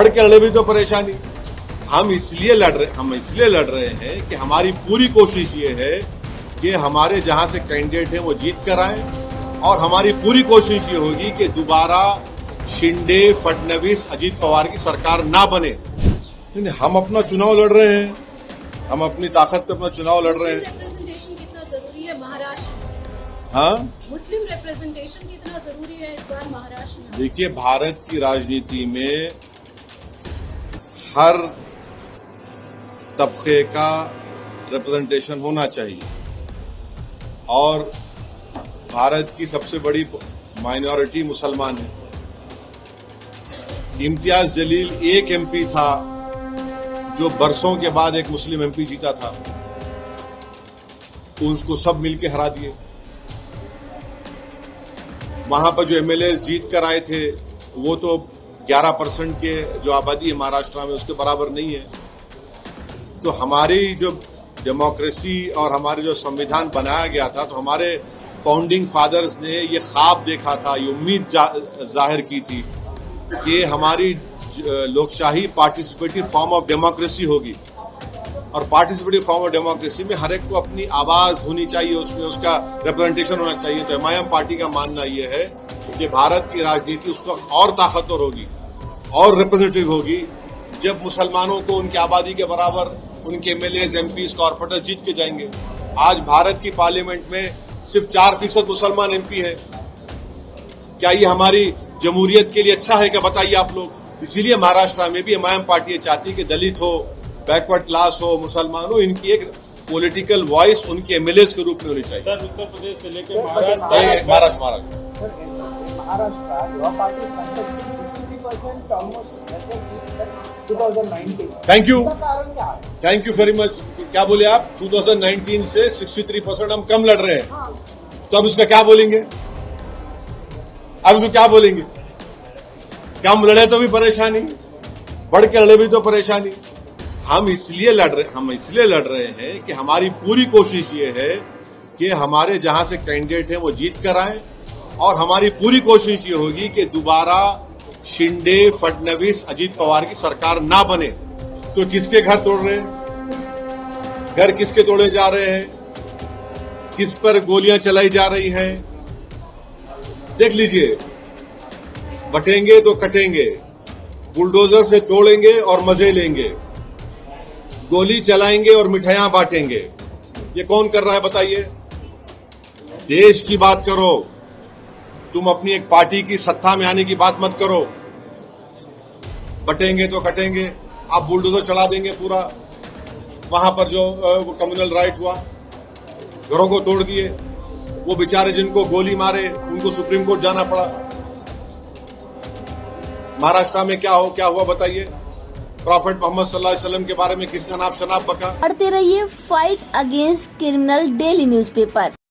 बढ़ के लड़े भी तो परेशानी। हम इसलिए लड़ रहे हैं कि हमारी पूरी कोशिश ये है कि हमारे जहां से कैंडिडेट हैं वो जीत कर आए, और हमारी पूरी कोशिश ये होगी कि दोबारा शिंदे, फडणवीस, अजीत पवार की सरकार ना बने। हम अपना चुनाव लड़ रहे हैं, हम अपनी ताकत पे अपना चुनाव लड़ रहे हैं। रिप्रेजेंटेशन कितना जरूरी है महाराष्ट्र? हाँ, मुस्लिम रिप्रेजेंटेशन कितना जरूरी है इस बार महाराष्ट्र में? देखिए, भारत की राजनीति में हर तबके का रिप्रेजेंटेशन होना चाहिए, और भारत की सबसे बड़ी माइनॉरिटी मुसलमान है। इम्तियाज जलील एक एमपी था जो बरसों के बाद एक मुस्लिम एमपी जीता था, उसको सब मिलके हरा दिए। वहां पर जो एमएलए जीत कर आए थे वो तो 11% के जो आबादी है महाराष्ट्र में उसके बराबर नहीं है। तो हमारी जो डेमोक्रेसी और हमारे जो संविधान बनाया गया था, तो हमारे फाउंडिंग फादर्स ने ये ख्वाब देखा था, ये उम्मीद जाहिर की थी कि हमारी लोकशाही पार्टिसिपेटिव फॉर्म ऑफ डेमोक्रेसी होगी, और पार्टिसिपेटिव फॉर्म ऑफ डेमोक्रेसी में हर एक को अपनी आवाज होनी चाहिए, उसमें उसका रिप्रेजेंटेशन होना चाहिए। तो एमआईएम पार्टी का मानना यह है कि भारत की राजनीति उसको और ताकतवर होगी और रिप्रेजेंटेटिव होगी जब मुसलमानों को उनकी आबादी के बराबर उनके एमएलए, एमपीज, कॉर्पोरेटर जीत के जाएंगे। आज भारत की पार्लियामेंट में सिर्फ 4% मुसलमान एमपी है। क्या ये हमारी जमहूरियत के लिए अच्छा है? क्या बताइए आप लोग। इसीलिए महाराष्ट्र में भी एमआईएम पार्टी चाहती है कि दलित हो, बैकवर्ड क्लास हो, मुसलमान हो, इनकी एक पॉलिटिकल वॉइस उनके एमएलए के रूप में होनी चाहिए। सर, उत्तर प्रदेश से लेकर Maharashtra thank you very much. क्या बोले आप? 2019 से 63% हम कम लड़ रहे हैं, तो अब इसका क्या बोलेंगे? अब इसको क्या बोलेंगे? कम लड़े तो भी परेशानी, बढ़ के लड़े भी तो परेशानी। हम इसलिए लड़ रहे हैं कि हमारी पूरी कोशिश ये है कि हमारे जहां से कैंडिडेट हैं वो जीत कर आए, और हमारी पूरी कोशिश ये होगी कि दोबारा शिंदे, फडणवीस, अजीत पवार की सरकार ना बने। तो किसके घर तोड़ रहे हैं? घर किसके तोड़े जा रहे हैं? किस पर गोलियां चलाई जा रही हैं? देख लीजिए। बटेंगे तो कटेंगे, बुलडोजर से तोड़ेंगे और मजे लेंगे, गोली चलाएंगे और मिठाइयां बांटेंगे। ये कौन कर रहा है बताइए? देश की बात करो, तुम अपनी एक पार्टी की सत्ता में आने की बात मत करो। बटेंगे तो कटेंगे, आप बुलडोजर चला देंगे पूरा। वहां पर जो कम्युनल राइट हुआ, घरों को तोड़ दिए, वो बेचारे जिनको गोली मारे उनको सुप्रीम कोर्ट जाना पड़ा। महाराष्ट्र में क्या हुआ बताइए? प्रॉफेट मोहम्मद सल्लल्लाहु अलैहि वसल्लम के बारे में किसका नाम शनाब बका? पढ़ते रहिए fight against criminal daily newspaper.